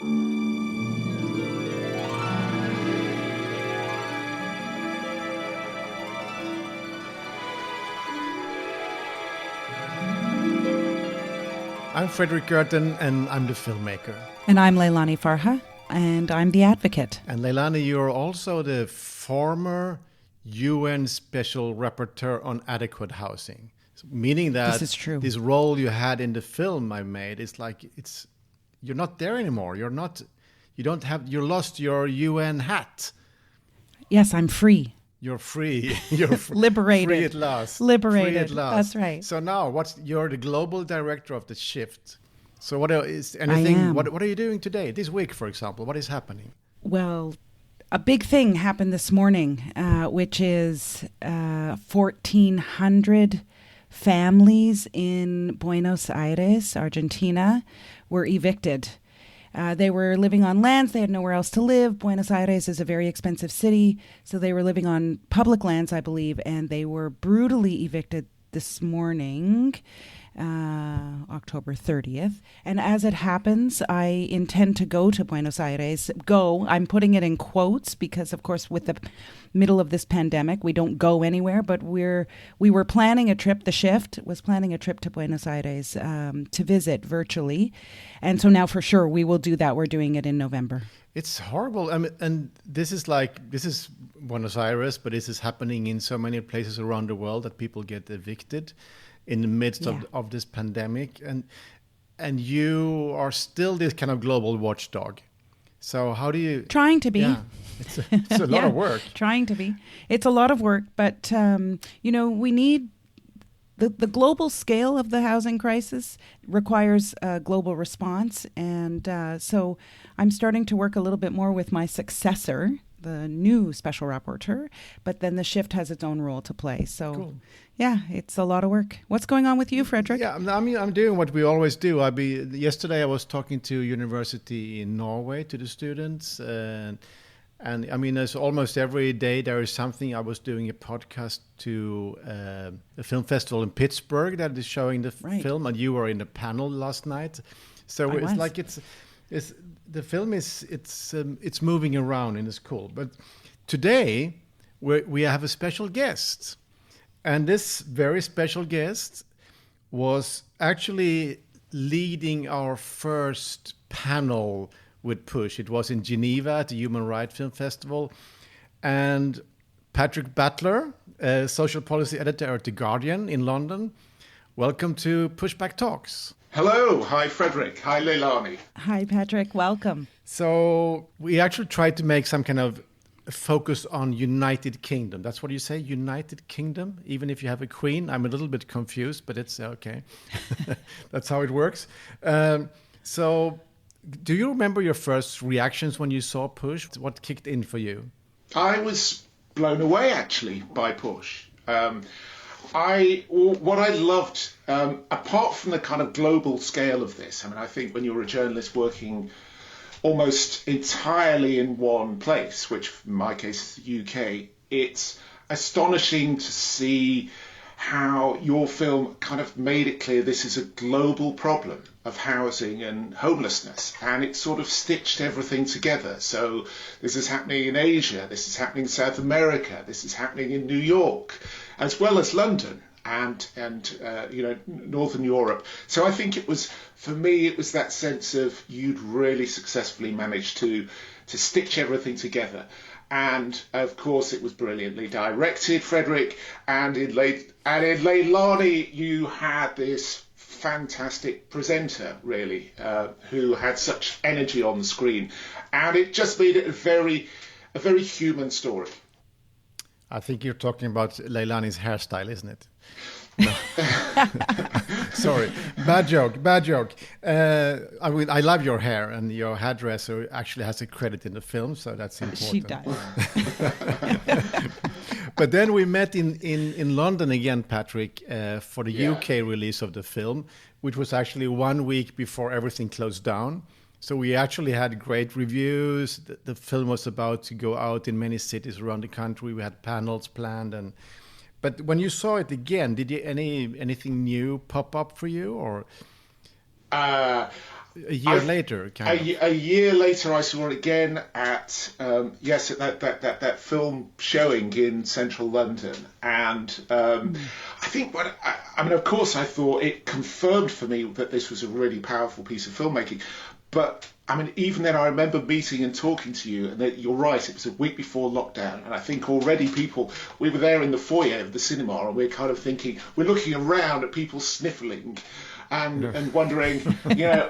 I'm Frederick Gerten, and I'm the filmmaker. And I'm Leilani Farha, and I'm the advocate. And Leilani, you're also the former UN Special Rapporteur on Adequate Housing, meaning that this is true. This role you had in the film I made is like you're not there anymore. You lost your UN hat. Yes, I'm free. You're free. You're liberated. Free at last. Liberated. Free at last. That's right. So now, you're the global director of the Shift. So what is I anything? am. What are you doing today? This week, for example, what is happening? Well, a big thing happened this morning, which is 1,400 families in Buenos Aires, Argentina, were evicted. They were living on lands. They had nowhere else to live. Buenos Aires is a very expensive city, so they were living on public lands, I believe, and they were brutally evicted this morning, October 30th. And as it happens, I intend to go to Buenos Aires. I'm putting it in quotes because, of course, with the middle of this pandemic, we don't go anywhere, but we were planning a trip. The Shift was planning a trip to Buenos Aires to visit virtually. And so now for sure we will do that. We're doing it in November. It's horrible. I mean, and this is Buenos Aires, but this is happening in so many places around the world that people get evicted in the midst of this pandemic. And you are still this kind of global watchdog. So how do you... Trying to be. Yeah, it's a lot of work. Trying to be. It's a lot of work, but, we need... The global scale of the housing crisis requires a global response. And so I'm starting to work a little bit more with my successor, the new special rapporteur, but then the Shift has its own role to play. So, cool. Yeah, it's a lot of work. What's going on with you, Frederick? Yeah, I'm doing what we always do. Yesterday I was talking to university in Norway, to the students, and I mean, there's almost every day there is something. I was doing a podcast to a film festival in Pittsburgh that is showing the film, and you were in the panel last night. So the film is moving around and it's cool. But today we have a special guest, and this very special guest was actually leading our first panel with Push. It was in Geneva at the Human Rights Film Festival. And Patrick Butler, social policy editor at The Guardian in London. Welcome to Pushback Talks. Hello. Hi, Frederick. Hi, Leilani. Hi, Patrick. Welcome. So we actually tried to make some kind of focus on United Kingdom. That's what you say, United Kingdom? Even if you have a queen? I'm a little bit confused, but it's okay. That's how it works. So... do you remember your first reactions when you saw Push? What kicked in for you? I was blown away, actually, by Push. What I loved, apart from the kind of global scale of this, I mean, I think when you're a journalist working almost entirely in one place, which in my case is the UK, it's astonishing to see how your film kind of made it clear this is a global problem of housing and homelessness, and it sort of stitched everything together. So this is happening in Asia, this is happening in South America, this is happening in New York, as well as London and Northern Europe. So I think for me it was that sense of you'd really successfully managed to stitch everything together. And of course, it was brilliantly directed, Frederick. And in Leilani, you had this fantastic presenter, really, who had such energy on the screen, and it just made it a very human story. I think you're talking about Leilani's hairstyle, isn't it? No. Sorry, bad joke. I love your hair, and your hairdresser actually has a credit in the film, so that's important. She does. But then we met in London again, Patrick, for the UK release of the film, which was actually 1 week before everything closed down. So we actually had great reviews. The film was about to go out in many cities around the country. We had panels planned, but when you saw it again, did you anything new pop up for you, or? A year later, a year later, I saw it again at at that film showing in central London, and I think of course, I thought it confirmed for me that this was a really powerful piece of filmmaking. But I mean, even then, I remember meeting and talking to you, and that you're right. It was a week before lockdown, and I think already we were there in the foyer of the cinema, and we're kind of thinking, we're looking around at people sniffling. And wondering,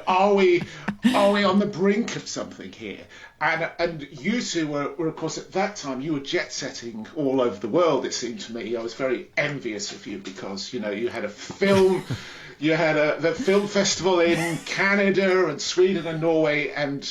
are we on the brink of something here? And you two were of course at that time you were jet setting all over the world. It seemed to me I was very envious of you because you had a film, the film festival in Canada and Sweden and Norway, and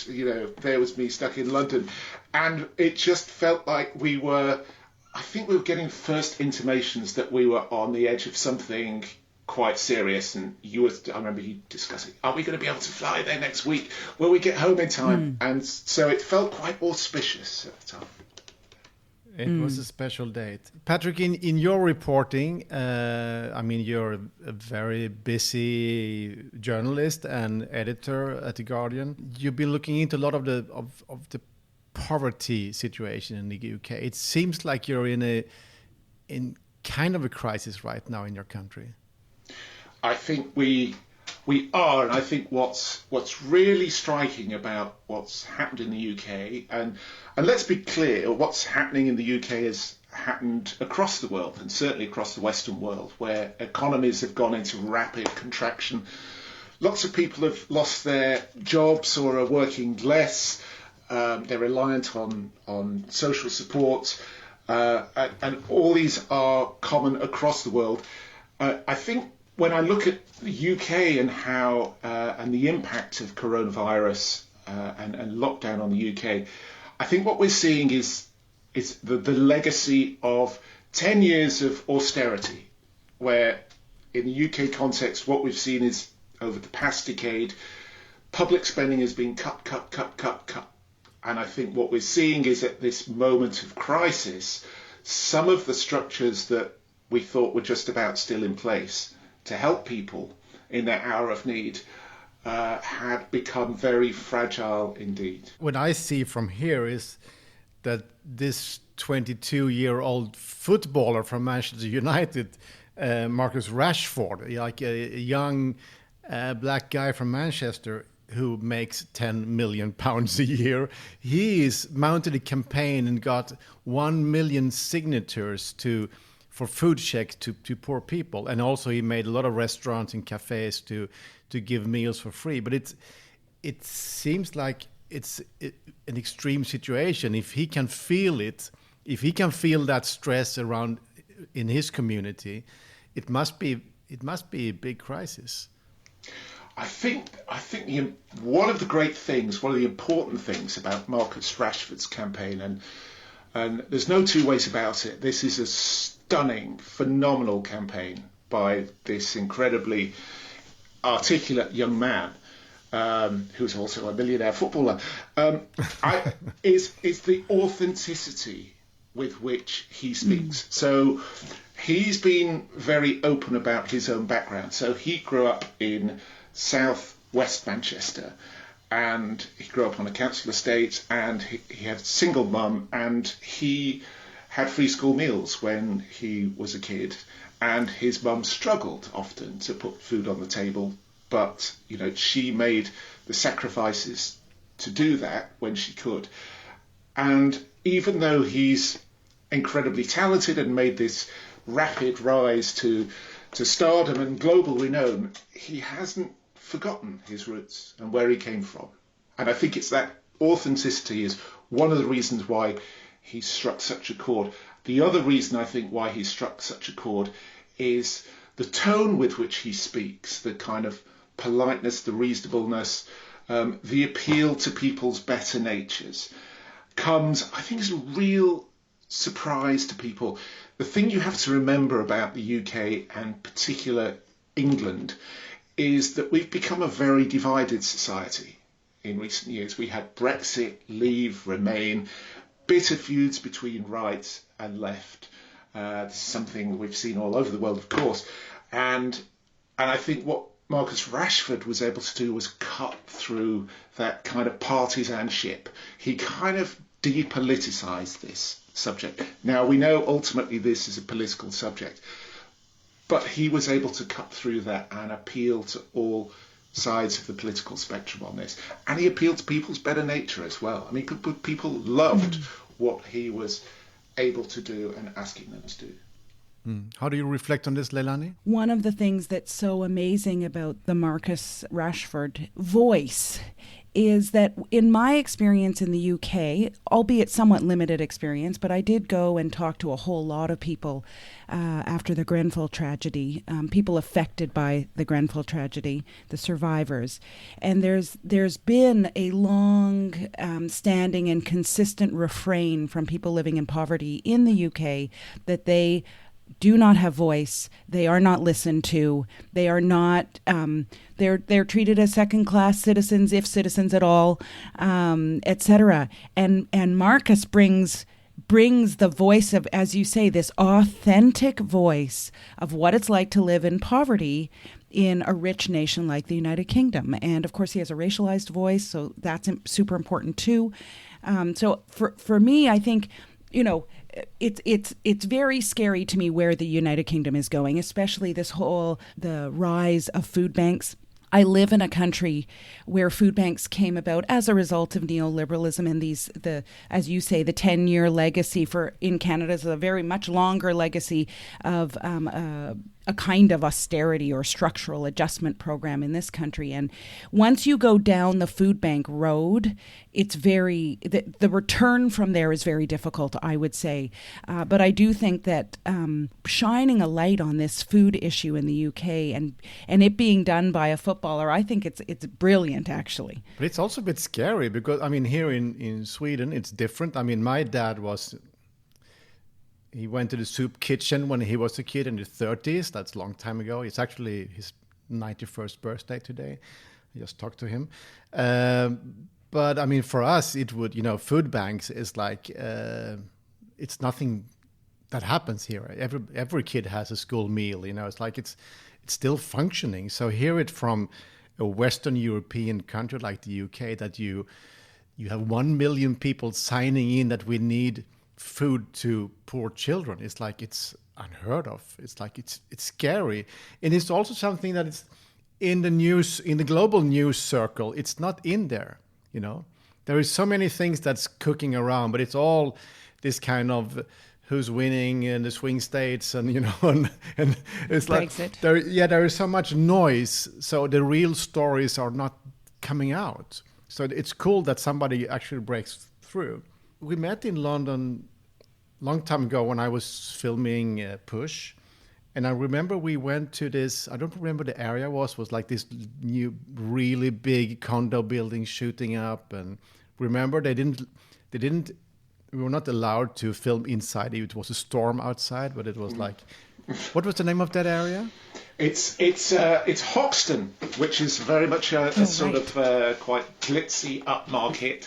there was me stuck in London, and it just felt like I think we were getting first intimations that we were on the edge of something quite serious. And I remember you discussing, are we going to be able to fly there next week? Will we get home in time? And so it felt quite auspicious at the time. It was a special date. Patrick, in your reporting, you're a very busy journalist and editor at The Guardian. You've been looking into a lot of the poverty situation in the UK. It seems like you're in kind of a crisis right now in your country. I think we are, and I think what's really striking about what's happened in the UK, and let's be clear, what's happening in the UK has happened across the world, and certainly across the Western world, where economies have gone into rapid contraction. Lots of people have lost their jobs or are working less. They're reliant on social support, and all these are common across the world. I think when I look at the UK and how and the impact of coronavirus and lockdown on the UK, I think what we're seeing is the legacy of 10 years of austerity, where in the UK context, what we've seen is over the past decade, public spending has been cut. And I think what we're seeing is at this moment of crisis, some of the structures that we thought were just about still in place to help people in their hour of need had become very fragile indeed. What I see from here is that this 22-year-old footballer from Manchester United, Marcus Rashford, like a young black guy from Manchester who makes £10 million a year, he's mounted a campaign and got 1 million signatures for food checks to poor people. And also he made a lot of restaurants and cafes to give meals for free. But it seems like it's an extreme situation. If he can feel it, if he can feel that stress around in his community, it must be a big crisis. I think one of the great things, one of the important things about Marcus Rashford's campaign, and there's no two ways about it, this is a stunning, phenomenal campaign by this incredibly articulate young man, who's also a millionaire footballer, is the authenticity with which he speaks. So he's been very open about his own background. So he grew up in South West Manchester, and he grew up on a council estate, and he had a single mum, and he had free school meals when he was a kid, and his mum struggled often to put food on the table, but she made the sacrifices to do that when she could. And even though he's incredibly talented and made this rapid rise to stardom and global renown, he hasn't forgotten his roots and where he came from. And I think it's that authenticity is one of the reasons why he struck such a chord. The other reason I think why he struck such a chord is the tone with which he speaks, the kind of politeness, the reasonableness, the appeal to people's better natures comes, I think, as a real surprise to people. The thing you have to remember about the UK and particular England is that we've become a very divided society in recent years. We had Brexit, Leave, Remain, bitter feuds between right and left. This is something we've seen all over the world, of course. And I think what Marcus Rashford was able to do was cut through that kind of partisanship. He kind of depoliticized this subject. Now, we know ultimately this is a political subject, but he was able to cut through that and appeal to all sides of the political spectrum on this. And he appealed to people's better nature as well. I mean, people loved what he was able to do and asking them to do. How do you reflect on this, Leilani? One of the things that's so amazing about the Marcus Rashford voice is that in my experience in the UK, albeit somewhat limited experience, but I did go and talk to a whole lot of people after the Grenfell tragedy, people affected by the Grenfell tragedy, the survivors. And there's been a long standing and consistent refrain from people living in poverty in the UK that they do not have voice. They are not listened to. They are not. They're treated as second-class citizens, if citizens at all, etc. And Marcus brings the voice of, as you say, this authentic voice of what it's like to live in poverty in a rich nation like the United Kingdom. And of course, he has a racialized voice, so that's super important too. So for me, I think, it's very scary to me where the United Kingdom is going, especially the rise of food banks. I live in a country where food banks came about as a result of neoliberalism, and as you say, the 10-year legacy in Canada is a very much longer legacy of a kind of austerity or structural adjustment program in this country. And once you go down the food bank road, it's the return from there is very difficult, I would say. But I do think that shining a light on this food issue in the UK and it being done by a footballer, I think it's brilliant, actually. But it's also a bit scary because, I mean, here in Sweden, it's different. I mean, my dad he went to the soup kitchen when he was a kid in the 30s. That's a long time ago. It's actually his 91st birthday today. I just talked to him. But I mean, for us, it would, food banks is like, it's nothing that happens here. Every kid has a school meal, it's like it's still functioning. So hear it from a Western European country like the UK that you have 1 million people signing in that we need food to poor children. It's like it's unheard of. It's like it's scary, and it's also something that is in the news, in the global news circle. It's not in there. There is so many things that's cooking around, but it's all this kind of who's winning in the swing states, and and it's like Brexit. There is so much noise, so the real stories are not coming out. So it's cool that somebody actually breaks through. We met in London a long time ago when I was filming Push. And I remember we went to this, I don't remember the area was like this new, really big condo building shooting up. And remember we were not allowed to film inside. It was a storm outside, but it was like, what was the name of that area? It's Hoxton, which is very much a sort of quite glitzy upmarket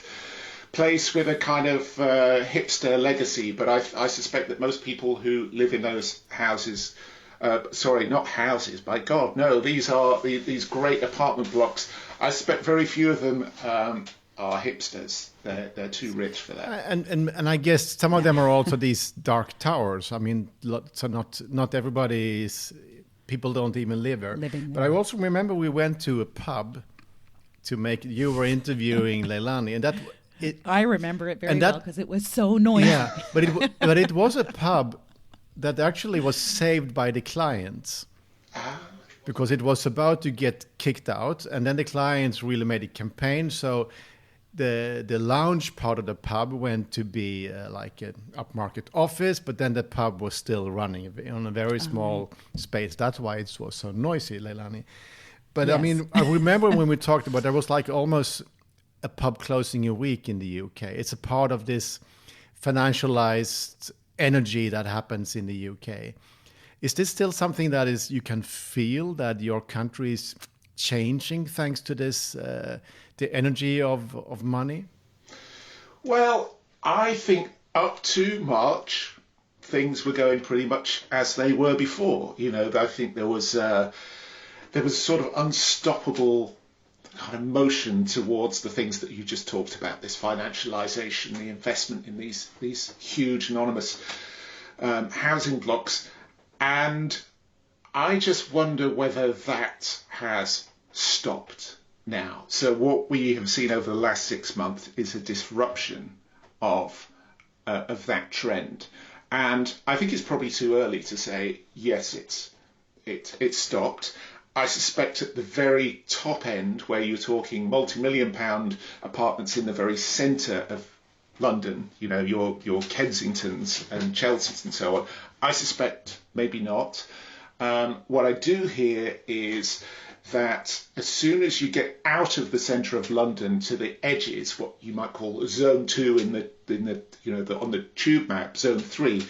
place with a kind of hipster legacy, but I suspect that most people who live in those houses, not houses, by God, no, these are these great apartment blocks. I suspect very few of them are hipsters. They're too rich for that. And I guess some of them are also these dark towers. I mean, so not everybody is. People don't even live there. But I also remember we went to a pub you were interviewing Leilani, and that. I remember it very well because it was so noisy. Yeah, but it was a pub that actually was saved by the clients because it was about to get kicked out, and then the clients really made a campaign. So the lounge part of the pub went to be like an upmarket office, but then the pub was still running on a very small space. That's why it was so noisy, Leilani. But yes. I mean, I remember when we talked about there was like almost a pub closing a week in the UK. It's a part of this financialized energy that happens in the UK. Is this still something that is you can feel that your country is changing thanks to this, the energy of money? Well, I think up to March, things were going pretty much as they were before. I think there was there was sort of unstoppable kind of motion towards the things that you just talked about, this financialization, the investment in these huge anonymous housing blocks. And I just wonder whether that has stopped now. So what we have seen over the last 6 months is a disruption of that trend. And I think it's probably too early to say, yes, it's stopped. I suspect at the very top end, where you're talking multi-million-pound apartments in the very centre of London, you know, your Kensingtons and Chelseas and so on, I suspect maybe not. What I do hear is that as soon as you get out of the centre of London to the edges, what you might call Zone 2 in the on the tube map, Zone 3,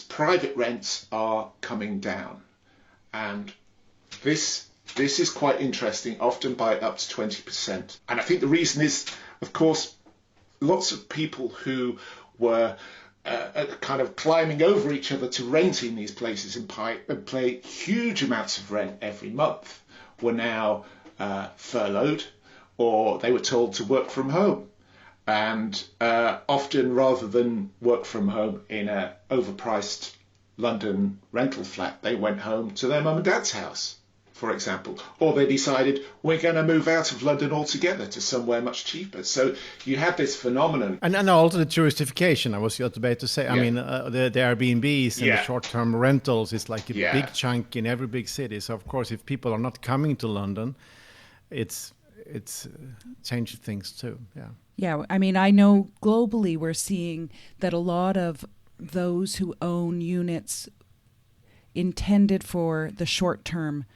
private rents are coming down, and this is quite interesting, often by up to 20%. And I think the reason is, of course, lots of people who were kind of climbing over each other to renting these places and pay huge amounts of rent every month were now furloughed, or they were told to work from home. And often, rather than work from home in an overpriced London rental flat, they went home to their mum and dad's house, for example, or they decided we're going to move out of London altogether to somewhere much cheaper. So you have this phenomenon. And also the touristification, I was just about to say. Yeah. I mean, the Airbnbs and the short-term rentals is like a big chunk in every big city. So, of course, if people are not coming to London, it's changed things too. Yeah. Yeah, I mean, I know globally we're seeing that a lot of those who own units intended for the short-term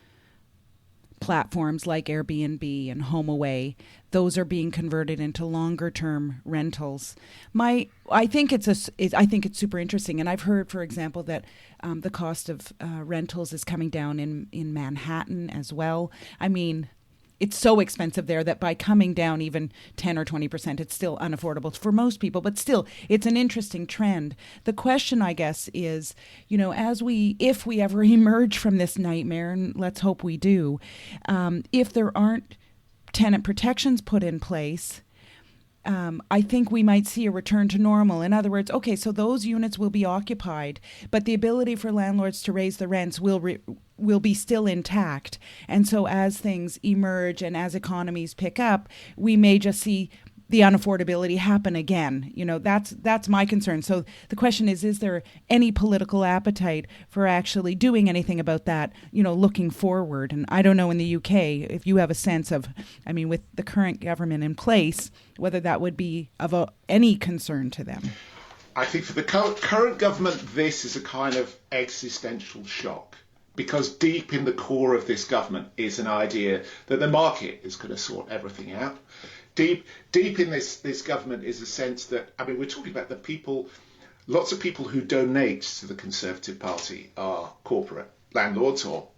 platforms like Airbnb and HomeAway, those are being converted into longer-term rentals. I think it's super interesting, and I've heard, for example, that the cost of rentals is coming down in Manhattan as well. I mean, it's so expensive there that by coming down even 10 or 20%, it's still unaffordable for most people. But still, it's an interesting trend. The question, I guess, is, you know, if we ever emerge from this nightmare, and let's hope we do, if there aren't tenant protections put in place, I think we might see a return to normal. In other words, okay, so those units will be occupied, but the ability for landlords to raise the rents will be still intact. And so as things emerge and as economies pick up, we may just see the unaffordability happen again. You know, that's my concern. So the question is there any political appetite for actually doing anything about that, you know, looking forward? And I don't know in the UK if you have a sense of, I mean, with the current government in place, whether that would be of any concern to them. I think for the current government, this is a kind of existential shock, because deep in the core of this government is an idea that the market is going to sort everything out. Deep in this government is a sense that, I mean, we're talking about the people, lots of people who donate to the Conservative Party are corporate landlords, or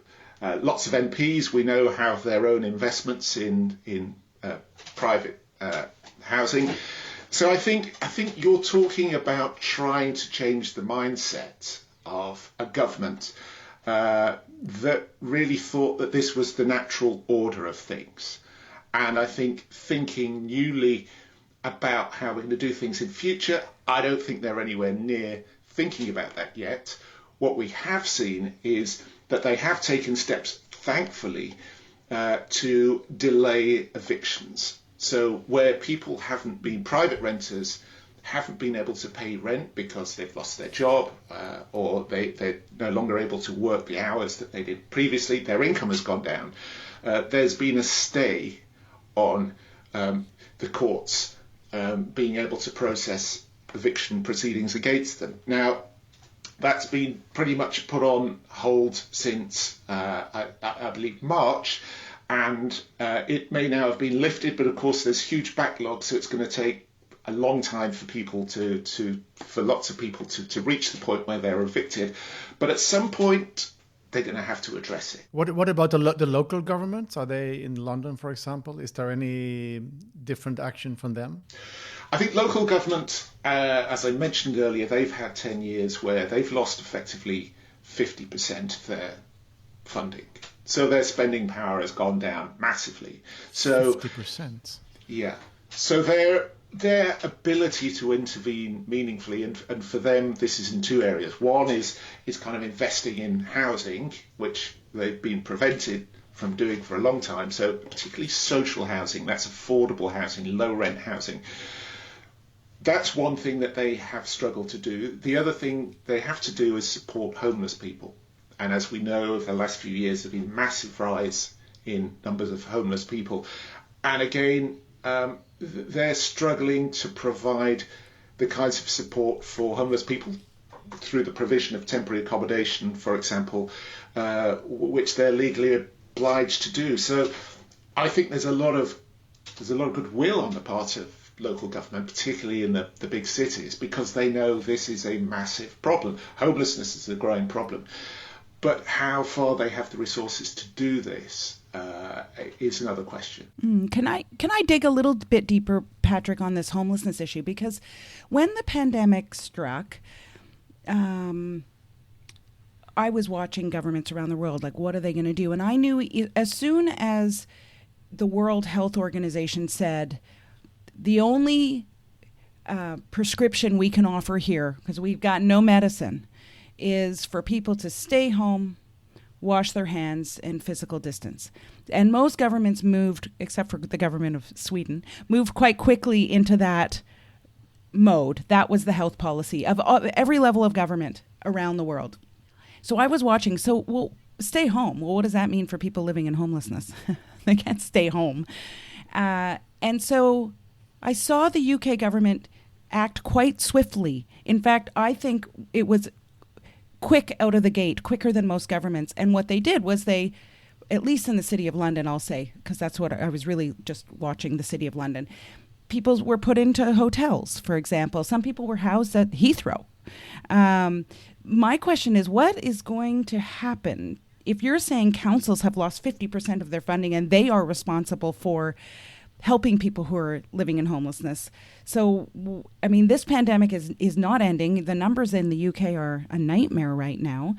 lots of MPs we know have their own investments in private housing. So I think you're talking about trying to change the mindset of a government that really thought that this was the natural order of things. And I think thinking newly about how we're going to do things in future, I don't think they're anywhere near thinking about that yet. What we have seen is that they have taken steps, thankfully, to delay evictions. So where people private renters haven't been able to pay rent because they've lost their job, or they're no longer able to work the hours that they did previously, their income has gone down. There's been a stay on the courts being able to process eviction proceedings against them. Now, that's been pretty much put on hold since, I believe, March, and it may now have been lifted, but of course there's huge backlog, so it's going to take a long time for people for lots of people to reach the point where they're evicted. But at some point, they're going to have to address it. What about the local governments? Are they in London, for example? Is there any different action from them? I think local government, as I mentioned earlier, they've had 10 years where they've lost effectively 50% of their funding. So their spending power has gone down massively. So 50%. Yeah. So their ability to intervene meaningfully, and for them this is in two areas. One is kind of investing in housing, which they've been prevented from doing for a long time. So particularly social housing, that's affordable housing, low rent housing. That's one thing that they have struggled to do. The other thing they have to do is support homeless people. And as we know, over the last few years, there's been a massive rise in numbers of homeless people. And again, they're struggling to provide the kinds of support for homeless people through the provision of temporary accommodation, for example, which they're legally obliged to do. So I think there's a lot of goodwill on the part of local government, particularly in the big cities, because they know this is a massive problem. Homelessness is a growing problem. But how far they have the resources to do this is another question. Can I dig a little bit deeper, Patrick, on this homelessness issue? Because when the pandemic struck, I was watching governments around the world, like, what are they going to do? And I knew as soon as the World Health Organization said, the only prescription we can offer here, because we've got no medicine, is for people to stay home, wash their hands, and physical distance. And most governments moved, except for the government of Sweden, moved quite quickly into that mode. That was the health policy of every level of government around the world. So I was watching. So, well, stay home. Well, what does that mean for people living in homelessness? They can't stay home. And so I saw the UK government act quite swiftly. In fact, I think it was quick out of the gate, quicker than most governments. And what they did was they, at least in the City of London, I'll say, because that's what I was really just watching the City of London, people were put into hotels, for example. Some people were housed at Heathrow. My question is, what is going to happen if you're saying councils have lost 50% of their funding and they are responsible for helping people who are living in homelessness? So, I mean, this pandemic is not ending. The numbers in the UK are a nightmare right now.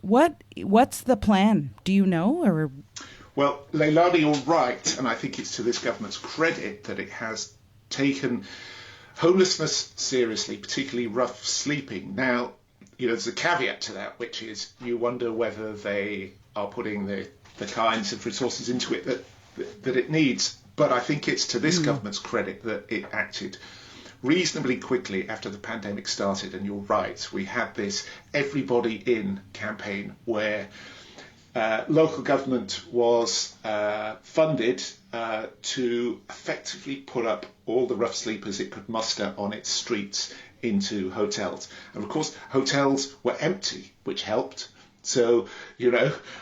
What's the plan? Do you know? Or Well, Leilani, you're right, and I think it's to this government's credit that it has taken homelessness seriously, particularly rough sleeping. Now, there's a caveat to that, which is you wonder whether they are putting the kinds of resources into it that it needs. But I think it's to this government's credit that it acted reasonably quickly after the pandemic started. And you're right, we had this Everybody In campaign where local government was funded to effectively put up all the rough sleepers it could muster on its streets into hotels. And of course, hotels were empty, which helped. So,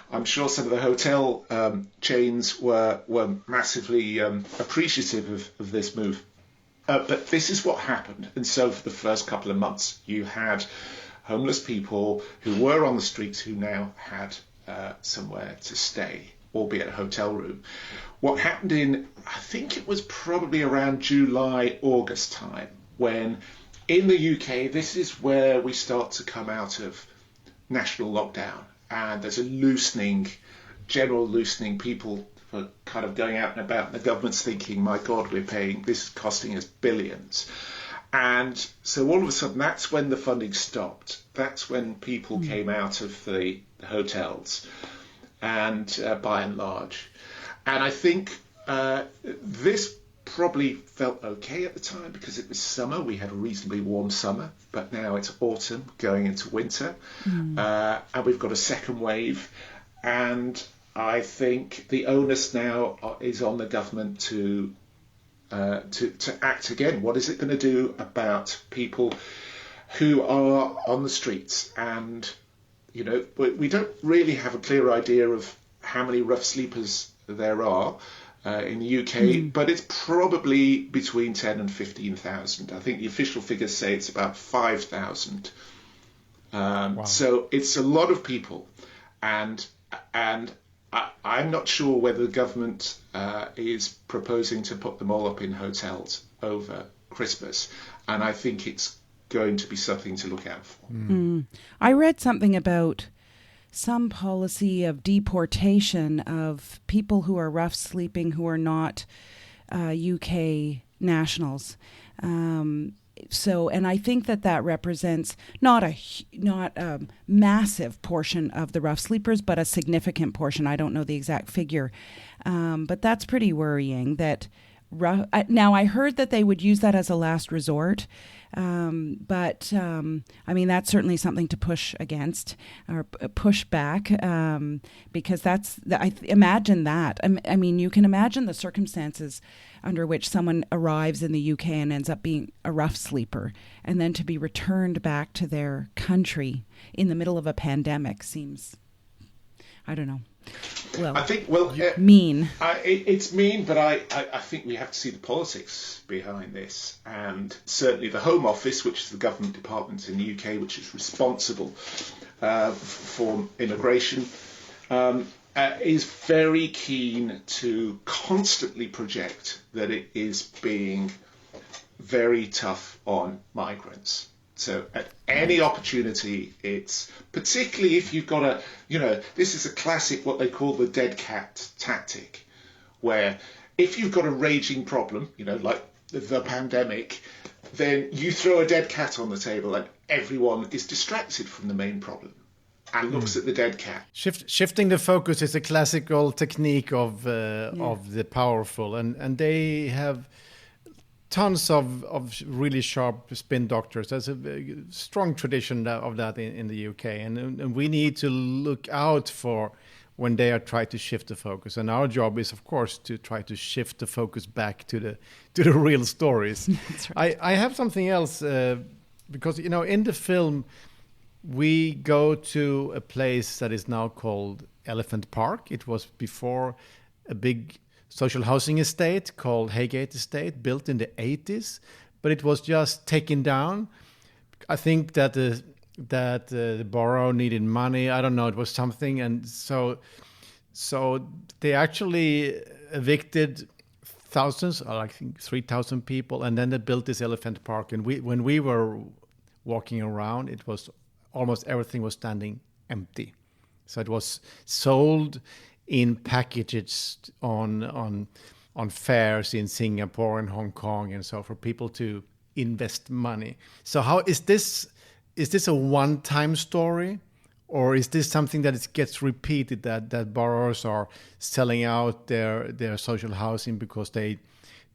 I'm sure some of the hotel chains were massively appreciative of this move. But this is what happened. And so for the first couple of months, you had homeless people who were on the streets who now had somewhere to stay, albeit a hotel room. What happened I think it was probably around July, August time, when in the UK, this is where we start to come out of national lockdown, and there's a general loosening. People are kind of going out and about, and the government's thinking, my God, this is costing us billions. And so all of a sudden, that's when the funding stopped. That's when people came out of the hotels, and by and large. And I think this probably felt okay at the time because it was summer. We had a reasonably warm summer, but now it's autumn going into winter, and we've got a second wave. And I think the onus now is on the government to act again. What is it going to do about people who are on the streets? And we don't really have a clear idea of how many rough sleepers there are in the UK, but it's probably between 10 and 15,000. I think the official figures say it's about 5,000. Wow. So it's a lot of people, and I'm not sure whether the government is proposing to put them all up in hotels over Christmas, and I think it's going to be something to look out for. I read something about some policy of deportation of people who are rough sleeping, who are not UK nationals. And I think that represents not a massive portion of the rough sleepers, but a significant portion. I don't know the exact figure, but that's pretty worrying. Now I heard that they would use that as a last resort, but I mean that's certainly something to push against or push back, because imagine that. I mean, you can imagine the circumstances under which someone arrives in the UK and ends up being a rough sleeper, and then to be returned back to their country in the middle of a pandemic seems, I don't know. Well, I think, mean. It's mean, but I think we have to see the politics behind this. And certainly the Home Office, which is the government department in the UK, which is responsible for immigration, is very keen to constantly project that it is being very tough on migrants. So at any opportunity, it's particularly if you've got this is a classic, what they call the dead cat tactic, where if you've got a raging problem, like the pandemic, then you throw a dead cat on the table and everyone is distracted from the main problem and looks at the dead cat. Shifting the focus is a classical technique of the powerful, and they have tons of really sharp spin doctors. There's a strong tradition of that in the UK, and we need to look out for when they are trying to shift the focus. And our job is, of course, to try to shift the focus back to the real stories. That's right. I have something else because in the film we go to a place that is now called Elephant Park. It was before a big social housing estate called Haygate Estate, built in the 80s, but it was just taken down. I think that the borough needed money. I don't know, it was something, and so they actually evicted thousands, I think 3,000 people, and then they built this Elephant Park. And when we were walking around, it was almost everything was standing empty. So it was sold in packages on fairs in Singapore and Hong Kong, and so for people to invest money. So how is this a one-time story, or is this something that gets repeated, that borrowers are selling out their social housing because they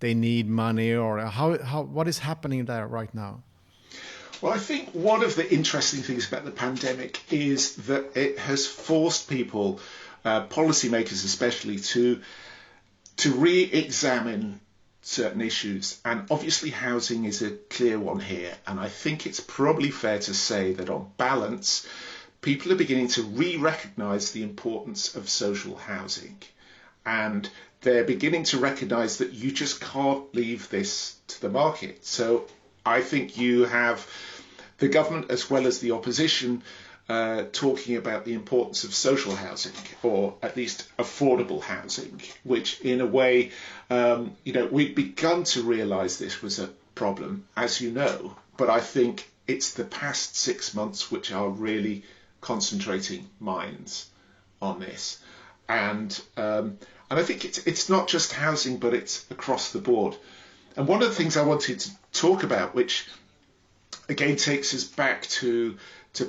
need money, or what is happening there right now? Well, I think one of the interesting things about the pandemic is that it has forced people, policymakers especially, to re-examine certain issues. And obviously housing is a clear one here. And I think it's probably fair to say that on balance, people are beginning to re-recognise the importance of social housing. And they're beginning to recognise that you just can't leave this to the market. So I think you have the government as well as the opposition talking about the importance of social housing, or at least affordable housing, which in a way, we've begun to realise this was a problem, as you know, but I think it's the past 6 months which are really concentrating minds on this. And I think it's not just housing, but it's across the board. And one of the things I wanted to talk about, which again takes us back to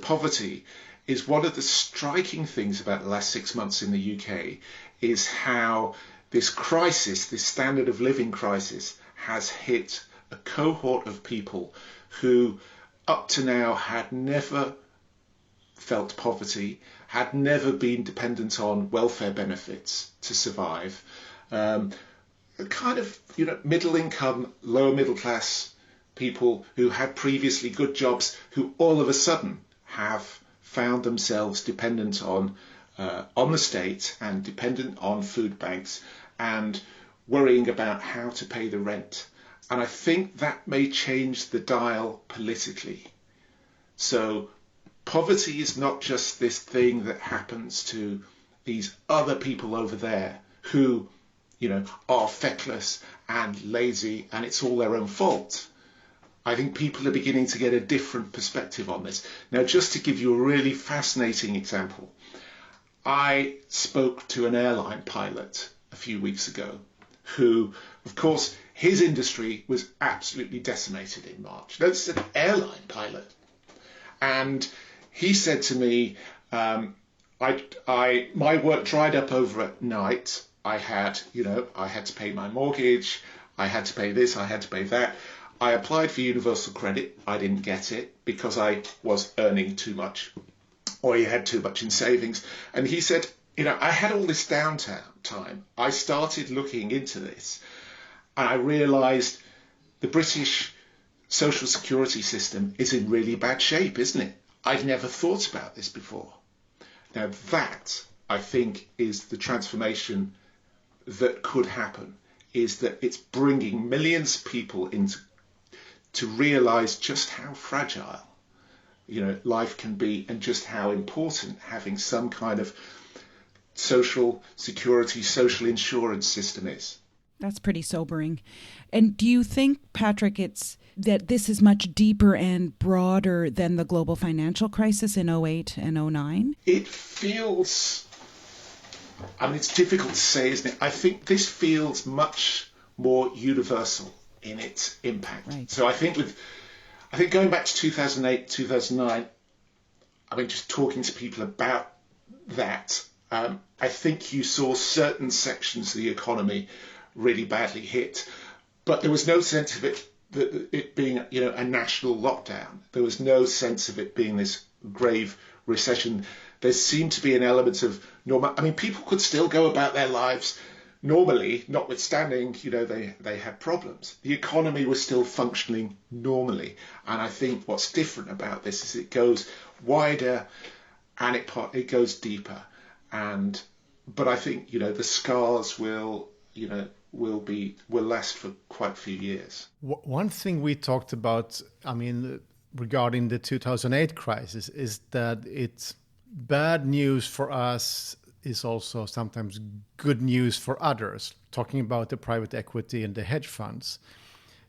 poverty, is one of the striking things about the last 6 months in the UK is how this crisis, this standard of living crisis, has hit a cohort of people who up to now had never felt poverty, had never been dependent on welfare benefits to survive. Kind of, middle income, lower middle class people who had previously good jobs, who all of a sudden have found themselves dependent on the state and dependent on food banks and worrying about how to pay the rent. And I think that may change the dial politically. So poverty is not just this thing that happens to these other people over there who, are feckless and lazy and it's all their own fault. I think people are beginning to get a different perspective on this. Now, just to give you a really fascinating example, I spoke to an airline pilot a few weeks ago who, of course, his industry was absolutely decimated in March. That's an airline pilot. And he said to me, my work dried up over at night. I had to pay my mortgage. I had to pay this. I had to pay that. I applied for universal credit. I didn't get it because I was earning too much, or he had too much in savings. And he said, I had all this downtime. I started looking into this, and I realised the British social security system is in really bad shape, isn't it? I'd never thought about this before. Now that, I think, is the transformation that could happen, is that it's bringing millions of people into to realise just how fragile, life can be, and just how important having some kind of social security, social insurance system is. That's pretty sobering. And do you think, Patrick, it's that this is much deeper and broader than the global financial crisis in 2008 and 2009? It feels, it's difficult to say, isn't it? I think this feels much more universal in its impact. Right. So I think going back to 2008, 2009, just talking to people about that, I think you saw certain sections of the economy really badly hit, but there was no sense of it being, a national lockdown. There was no sense of it being this grave recession. There seemed to be an element of normal. People could still go about their lives normally, notwithstanding, they had problems. The economy was still functioning normally. And I think what's different about this is it goes wider and it goes deeper. But I think, the scars will last for quite a few years. One thing we talked about, regarding the 2008 crisis, is that it's bad news for us is also sometimes good news for others, talking about the private equity and the hedge funds.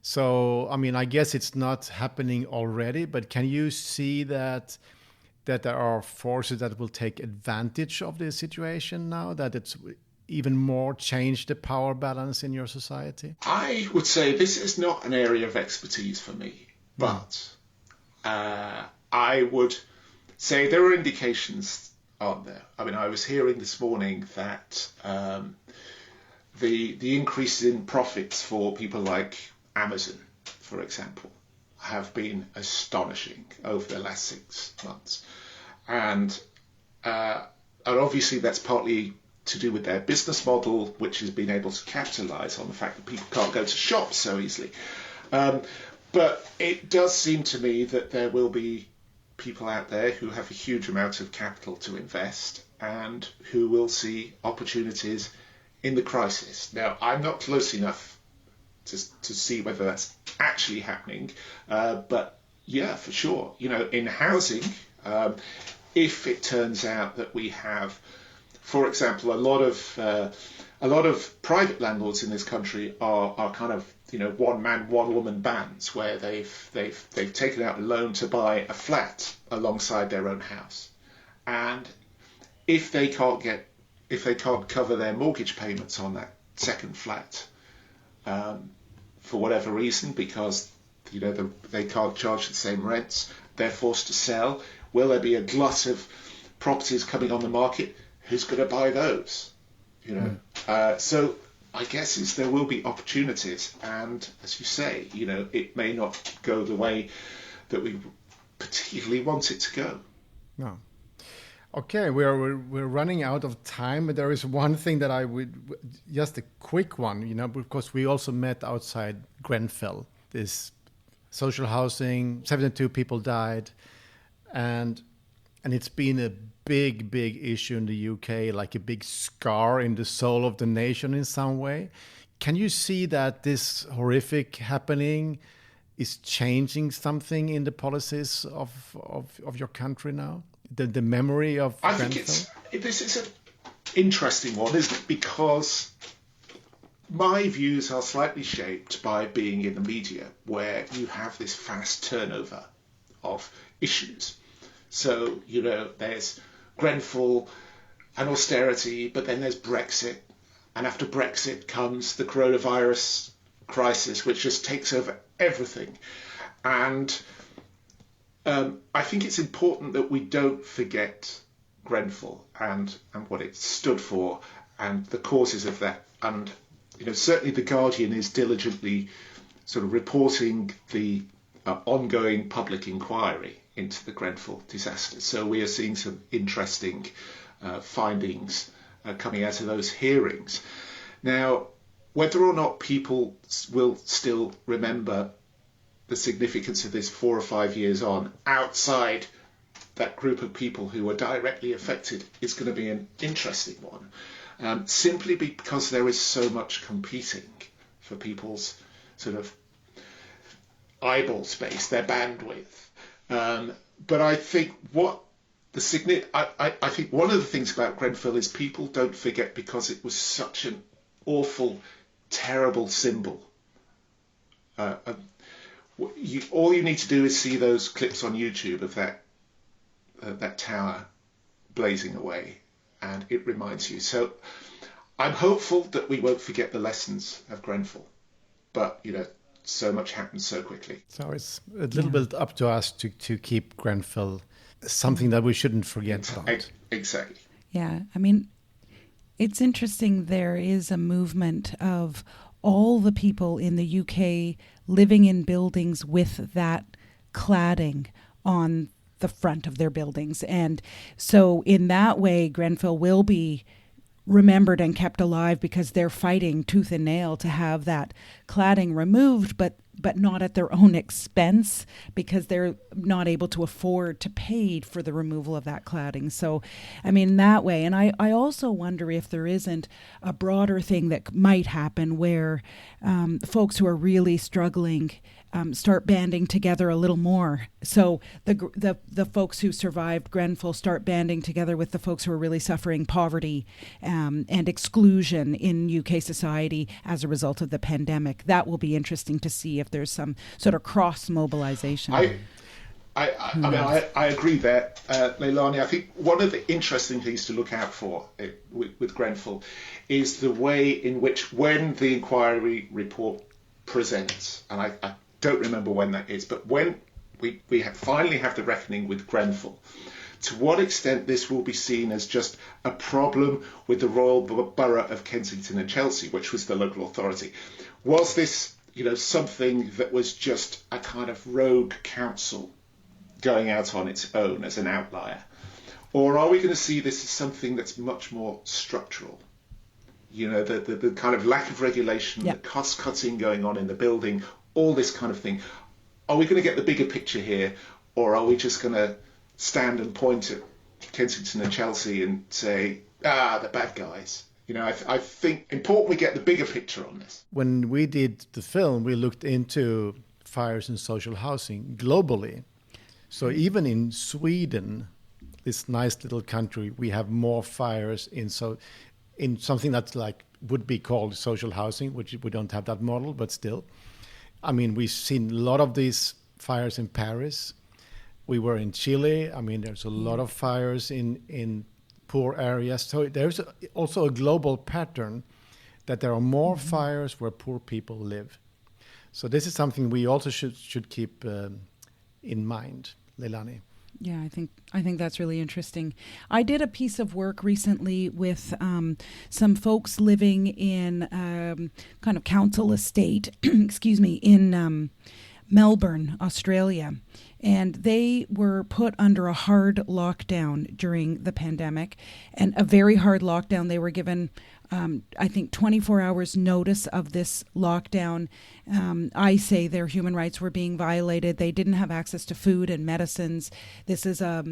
So, I guess it's not happening already, but can you see that there are forces that will take advantage of this situation now, that it's even more changed the power balance in your society? I would say this is not an area of expertise for me, but I would say there are indications, aren't there? I was hearing this morning that the increase in profits for people like Amazon, for example, have been astonishing over the last 6 months. And obviously that's partly to do with their business model, which has been able to capitalise on the fact that people can't go to shops so easily. But it does seem to me that there will be people out there who have a huge amount of capital to invest and who will see opportunities in the crisis. Now, I'm not close enough to see whether that's actually happening, but yeah, for sure. In housing, if it turns out that we have, for example, a lot of private landlords in this country are kind of one man, one woman bands where they've taken out a loan to buy a flat alongside their own house, and if they can't cover their mortgage payments on that second flat, for whatever reason, because they can't charge the same rents, they're forced to sell. Will there be a glut of properties coming on the market? Who's going to buy those? So I guess there will be opportunities, and as you say, it may not go the way that we particularly want it to go. No. Okay, we're running out of time, but there is one thing that I would, just a quick one, because we also met outside Grenfell, this social housing, 72 people died, and it's been a big issue in the UK, like a big scar in the soul of the nation in some way. Can you see that this horrific happening is changing something in the policies of your country now? The memory of I Grenfell? think this is an interesting one, isn't it? Because my views are slightly shaped by being in the media, where you have this fast turnover of issues. So, there's Grenfell and austerity, but then there's Brexit. And after Brexit comes the coronavirus crisis, which just takes over everything. And I think it's important that we don't forget Grenfell and what it stood for and the causes of that. And certainly the Guardian is diligently sort of reporting the ongoing public inquiry into the Grenfell disaster. So we are seeing some interesting findings coming out of those hearings. Now, whether or not people will still remember the significance of this 4 or 5 years on outside that group of people who were directly affected is going to be an interesting one, simply because there is so much competing for people's sort of eyeball space, their bandwidth. But I think I think one of the things about Grenfell is people don't forget because it was such an awful, terrible symbol. All you need to do is see those clips on YouTube of that tower blazing away, and it reminds you. So I'm hopeful that we won't forget the lessons of Grenfell, but so much happens so quickly. So it's a little bit up to us to keep Grenfell something that we shouldn't forget about. Exactly. Yeah, I mean, it's interesting. There is a movement of all the people in the UK living in buildings with that cladding on the front of their buildings. And so in that way, Grenfell will be remembered and kept alive because they're fighting tooth and nail to have that cladding removed, but not at their own expense because they're not able to afford to pay for the removal of that cladding. So, I mean, that way. And I also wonder if there isn't a broader thing that might happen where folks who are really struggling start banding together a little more. So the folks who survived Grenfell start banding together with the folks who are really suffering poverty and exclusion in UK society as a result of the pandemic. That will be interesting to see if there's some sort of cross mobilization. I mean, I agree there, Leilani. I think one of the interesting things to look out for with Grenfell is the way in which, when the inquiry report presents, and I don't remember when that is, but when we finally have the reckoning with Grenfell, to what extent this will be seen as just a problem with the Royal Borough of Kensington and Chelsea, which was the local authority. Was this, something that was just a kind of rogue council going out on its own as an outlier? Or are we going to see this as something that's much more structural? The kind of lack of regulation, the cost cutting going on in the building, all this kind of thing. Are we going to get the bigger picture here, or are we just going to stand and point at Kensington and Chelsea and say, the bad guys? I think important we get the bigger picture on this. When we did the film, we looked into fires in social housing globally. So even in Sweden, this nice little country, we have more fires in something that's would be called social housing, which we don't have that model, but still. I mean, we've seen a lot of these fires in Paris. We were in Chile. I mean, there's a lot of fires in poor areas. So there's also a global pattern that there are more fires where poor people live. So this is something we also should keep in mind, Leilani. Yeah, I think that's really interesting. I did a piece of work recently with some folks living in kind of council estate, in Melbourne, Australia. And they were put under a hard lockdown during the pandemic, and a very hard lockdown. They were given, I think, 24 hours notice of this lockdown. I say their human rights were being violated. They didn't have access to food and medicines. This is a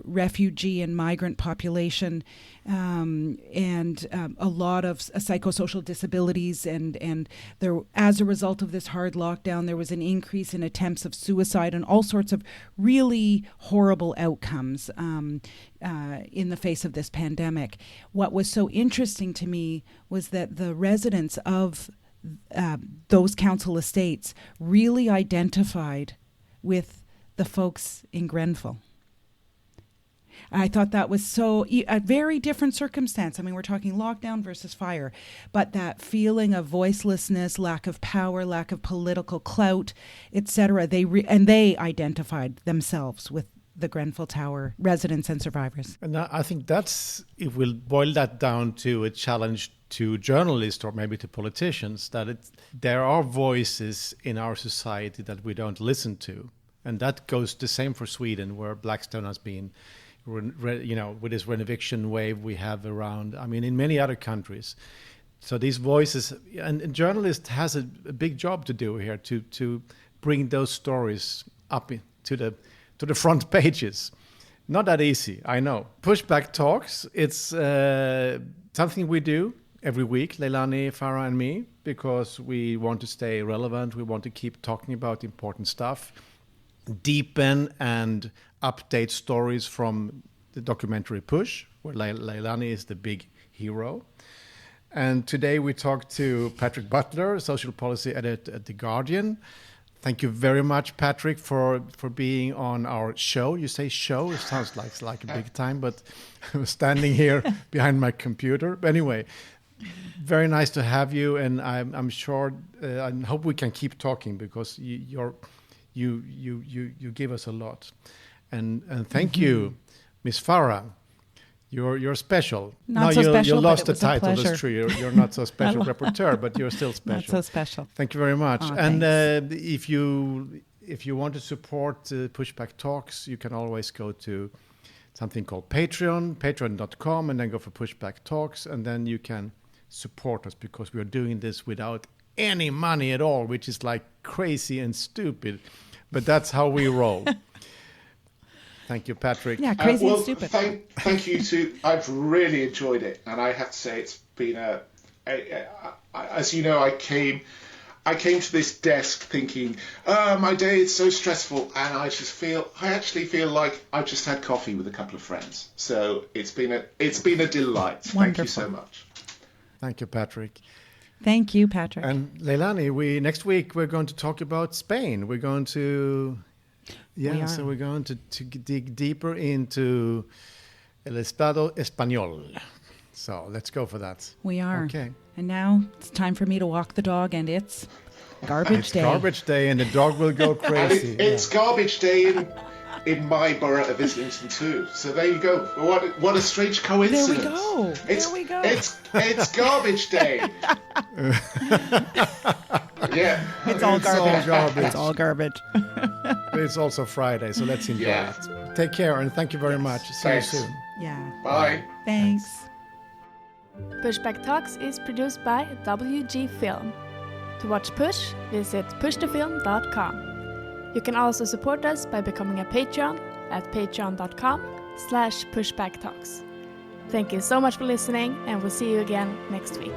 refugee and migrant population, and a lot of psychosocial disabilities. And there, as a result of this hard lockdown, there was an increase in attempts of suicide and all sorts of really horrible outcomes in the face of this pandemic. What was so interesting to me was that the residents of those council estates really identified with the folks in Grenfell. I thought that was a very different circumstance. I mean, we're talking lockdown versus fire, but that feeling of voicelessness, lack of power, lack of political clout, etc. They identified themselves with the Grenfell Tower residents and survivors. And I think that's, if we'll boil that down to a challenge to journalists or maybe to politicians, that there are voices in our society that we don't listen to. And that goes the same for Sweden, where Blackstone has been, with this renovation wave we have around, in many other countries. So these voices, and journalists has a big job to do here to bring those stories up to the front pages. Not that easy, I know. Pushback Talks, it's something we do every week, Leilani, Farah and me, because we want to stay relevant. We want to keep talking about important stuff, deepen and update stories from the documentary Push, where Leilani is the big hero. And today we talked to Patrick Butler, social policy editor at The Guardian. Thank you very much, Patrick, for being on our show. You say show, it sounds like a big time, but I'm standing here behind my computer. But anyway, very nice to have you, and I'm sure, I hope we can keep talking, because you give us a lot. And thank you, Miss Farah. You're special. Not so special, you lost but it the was a title. pleasure. That's true. You're not so special rapporteur, but you're still special. Not so special. Thank you very much. Oh, and if you want to support Pushback Talks, you can always go to something called Patreon, patreon.com, and then go for Pushback Talks, and then you can support us, because we are doing this without any money at all, which is like crazy and stupid, but that's how we roll. Thank you, Patrick. Yeah, crazy and stupid. Thank you too. I've really enjoyed it, and I have to say it's been as you know, I came to this desk thinking, my day is so stressful, and I actually feel like I've just had coffee with a couple of friends. So it's been a delight. Wonderful. Thank you so much. Thank you, Patrick. Thank you, Patrick. And Leilani, next week we're going to talk about Spain. We're going to we're going to dig deeper into El Estado Español. So let's go for that. We are. Okay. And now it's time for me to walk the dog, and it's garbage day. Garbage day, and the dog will go crazy. And it's garbage day in my borough of Islington too. So there you go. What a strange coincidence. There we go. It's garbage day. Yeah. It's all garbage. It's all garbage. It's also Friday, so let's enjoy it. Take care, and thank you very much. See you soon. Yeah. Bye. Thanks. Pushback Talks is produced by WG Film. To watch Push, visit pushthefilm.com. You can also support us by becoming a Patreon at patreon.com/pushbacktalks. Thank you so much for listening, and we'll see you again next week.